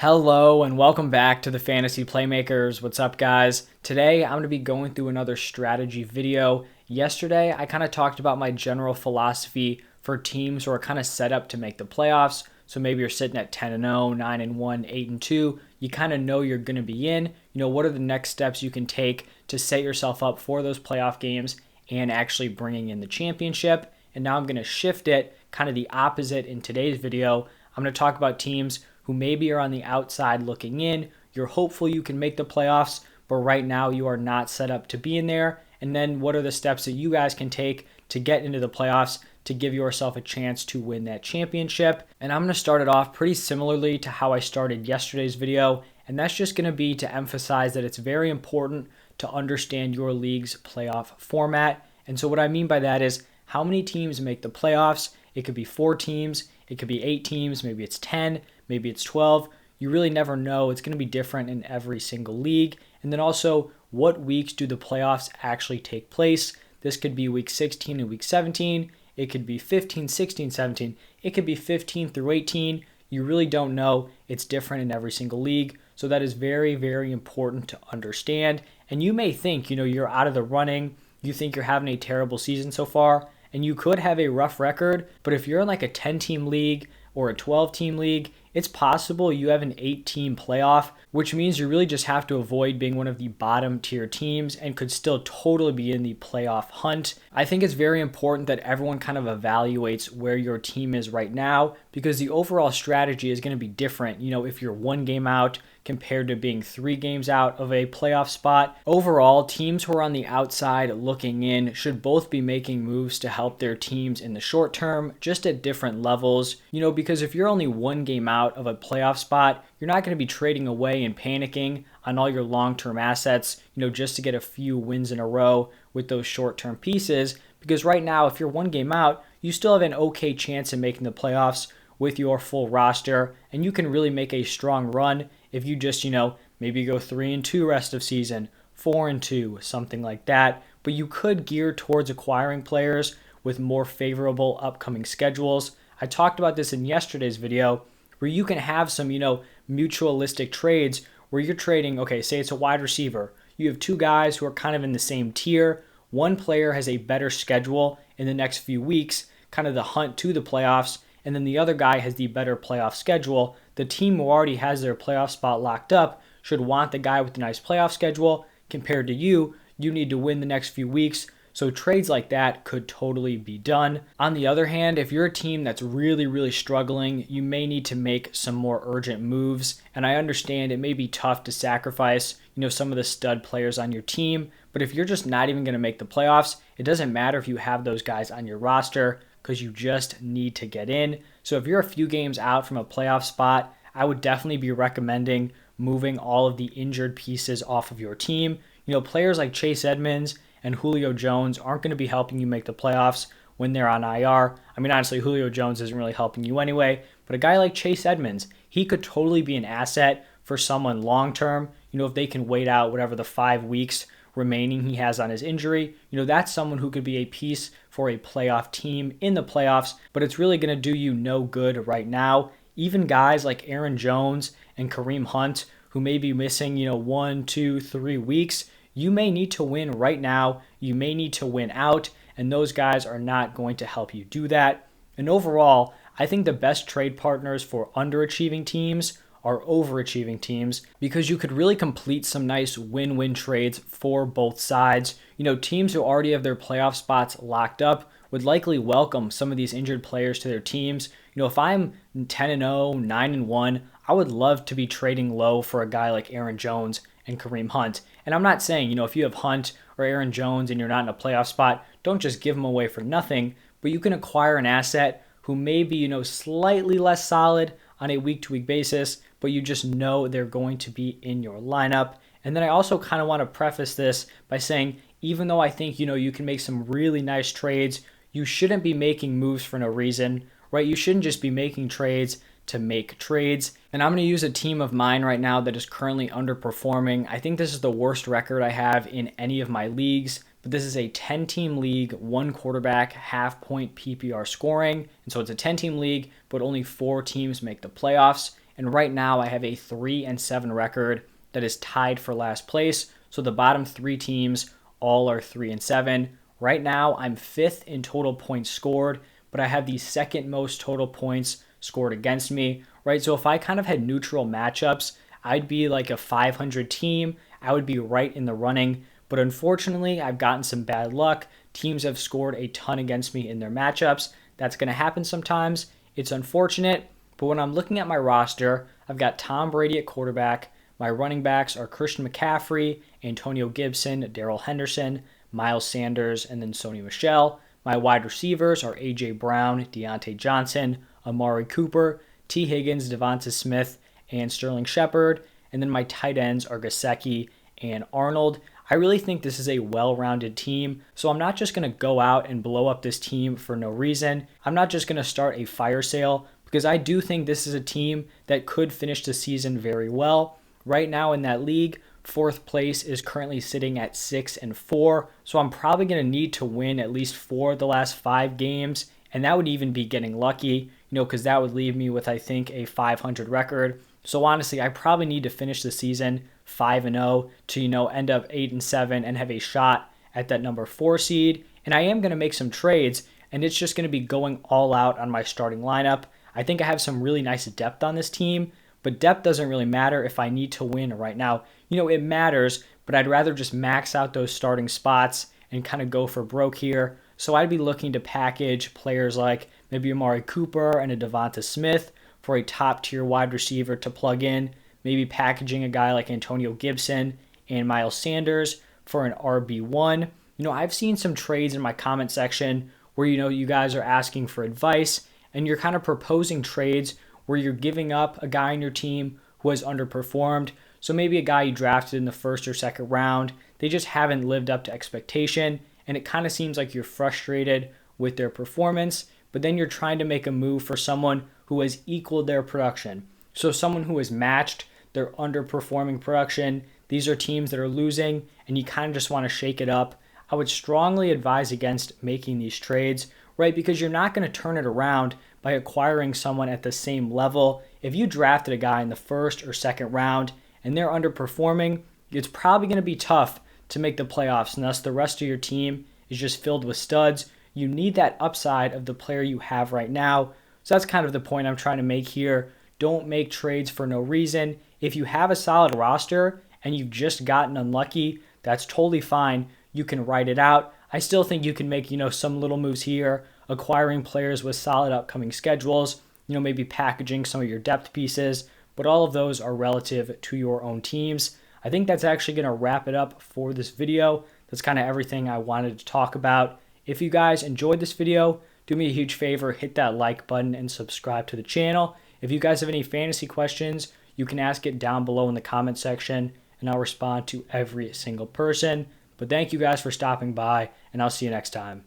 Hello and welcome back to the Fantasy Playmakers. What's up, guys? Today I'm going to be going through another strategy video. Yesterday I kind of talked about my general philosophy for teams who are kind of set up to make the playoffs. So maybe you're sitting at 10-0, 9-1, 8-2. You kind of know you're going to be in. What are the next steps you can take to set yourself up for those playoff games and actually bringing in the championship? And now I'm going to shift it kind of the opposite in today's video. I'm going to talk about teams who maybe are on the outside looking in. You're hopeful you can make the playoffs, but right now you are not set up to be in there. And then what are the steps that you guys can take to get into the playoffs to give yourself a chance to win that championship? And I'm going to start it off pretty similarly to how I started yesterday's video. And that's just going to be to emphasize that it's very important to understand your league's playoff format. And so what I mean by that is how many teams make the playoffs. It could be 4 teams, it could be 8 teams, maybe it's 10, maybe it's 12. You really never know. It's going to be different in every single league. And then also, what weeks do the playoffs actually take place? This could be week 16 and week 17. It could be 15, 16, 17. It could be 15 through 18. You really don't know. It's different in every single league. So that is very, very important to understand. And you may think, you're out of the running. You think you're having a terrible season so far. And you could have a rough record. But if you're in like a 10-team league or a 12-team league, it's possible you have an 8-team playoff, which means you really just have to avoid being one of the bottom tier teams and could still totally be in the playoff hunt. I think it's very important that everyone kind of evaluates where your team is right now because the overall strategy is going to be different. If you're 1 game out compared to being 3 games out of a playoff spot. Overall, teams who are on the outside looking in should both be making moves to help their teams in the short term, just at different levels. Because if you're only 1 game out of a playoff spot, you're not going to be trading away and panicking on all your long-term assets, just to get a few wins in a row with those short-term pieces. Because right now, if you're 1 game out, you still have an okay chance of making the playoffs with your full roster, and you can really make a strong run if you just, maybe go 3-2 rest of season, 4-2, something like that. But you could gear towards acquiring players with more favorable upcoming schedules. I talked about this in yesterday's video, where you can have some, mutualistic trades where you're trading, okay, say it's a wide receiver. You have 2 guys who are kind of in the same tier. One player has a better schedule in the next few weeks, kind of the hunt to the playoffs, and then the other guy has the better playoff schedule. The team who already has their playoff spot locked up should want the guy with the nice playoff schedule. Compared to you need to win the next few weeks. So trades like that could totally be done. On the other hand, if you're a team that's really, really struggling, you may need to make some more urgent moves. And I understand it may be tough to sacrifice, some of the stud players on your team. But if you're just not even going to make the playoffs, it doesn't matter if you have those guys on your roster because you just need to get in. So if you're a few games out from a playoff spot, I would definitely be recommending moving all of the injured pieces off of your team. Players like Chase Edmonds and Julio Jones aren't going to be helping you make the playoffs when they're on IR. I mean, honestly, Julio Jones isn't really helping you anyway, but a guy like Chase Edmonds, he could totally be an asset for someone long-term. If they can wait out whatever the 5 weeks remaining he has on his injury, that's someone who could be a piece for a playoff team in the playoffs, but it's really going to do you no good right now. Even guys like Aaron Jones and Kareem Hunt, who may be missing, 1, 2, 3 weeks, you may need to win right now. You may need to win out, and those guys are not going to help you do that. And overall, I think the best trade partners for underachieving teams are overachieving teams because you could really complete some nice win-win trades for both sides. Teams who already have their playoff spots locked up would likely welcome some of these injured players to their teams. If I'm 10-0, 9-1, I would love to be trading low for a guy like Aaron Jones and Kareem Hunt. And I'm not saying, if you have Hunt or Aaron Jones and you're not in a playoff spot, don't just give them away for nothing, but you can acquire an asset who may be, slightly less solid on a week-to-week basis, but you just know they're going to be in your lineup. And then I also kind of want to preface this by saying, even though I think, you can make some really nice trades, you shouldn't be making moves for no reason, right? You shouldn't just be making trades to make trades. And I'm going to use a team of mine right now that is currently underperforming. I think this is the worst record I have in any of my leagues, but this is a 10-team league, 1 quarterback, half-point PPR scoring. And so it's a 10-team league, but only 4 teams make the playoffs. And right now I have a 3-7 record that is tied for last place. So the bottom 3 teams all are 3-7. Right now I'm 5th in total points scored, but I have the second most total points scored against me, right? So if I kind of had neutral matchups, I'd be like a 500 team. I would be right in the running. But unfortunately, I've gotten some bad luck. Teams have scored a ton against me in their matchups. That's going to happen sometimes. It's unfortunate. But when I'm looking at my roster, I've got Tom Brady at quarterback. My running backs are Christian McCaffrey, Antonio Gibson, Darrell Henderson, Miles Sanders, and then Sony Michel. My wide receivers are A.J. Brown, Deontay Johnson, Amari Cooper, T. Higgins, Devonta Smith, and Sterling Shepard. And then my tight ends are Gesicki and Arnold. I really think this is a well-rounded team, so I'm not just going to go out and blow up this team for no reason. I'm not just going to start a fire sale, because I do think this is a team that could finish the season very well. Right now in that league, 4th place is currently sitting at 6-4, so I'm probably going to need to win at least 4 of the last 5 games, and that would even be getting lucky, because that would leave me with, I think, a 500 record. So honestly, I probably need to finish the season 5-0 to, end up 8-7 and have a shot at that number 4 seed. And I am going to make some trades, and it's just going to be going all out on my starting lineup. I think I have some really nice depth on this team, but depth doesn't really matter if I need to win right now. It matters, but I'd rather just max out those starting spots and kind of go for broke here. So I'd be looking to package players like maybe Amari Cooper and a Devonta Smith for a top-tier wide receiver to plug in, maybe packaging a guy like Antonio Gibson and Miles Sanders for an RB1. I've seen some trades in my comment section where, you guys are asking for advice and you're kind of proposing trades where you're giving up a guy on your team who has underperformed. So maybe a guy you drafted in the 1st or 2nd round, they just haven't lived up to expectation, and it kind of seems like you're frustrated with their performance, but then you're trying to make a move for someone who has equaled their production. So someone who has matched their underperforming production. These are teams that are losing, and you kind of just want to shake it up. I would strongly advise against making these trades, right? Because you're not going to turn it around by acquiring someone at the same level. If you drafted a guy in the 1st or 2nd round and they're underperforming, it's probably going to be tough to make the playoffs, and thus the rest of your team is just filled with studs. You need that upside of the player you have right now. So that's kind of the point I'm trying to make here. Don't make trades for no reason. If you have a solid roster and you've just gotten unlucky, that's totally fine. You can write it out. I still think you can make, some little moves here, acquiring players with solid upcoming schedules, maybe packaging some of your depth pieces, but all of those are relative to your own teams. I think that's actually going to wrap it up for this video. That's kind of everything I wanted to talk about. If you guys enjoyed this video, do me a huge favor, hit that like button and subscribe to the channel. If you guys have any fantasy questions, you can ask it down below in the comment section, and I'll respond to every single person. But thank you guys for stopping by, and I'll see you next time.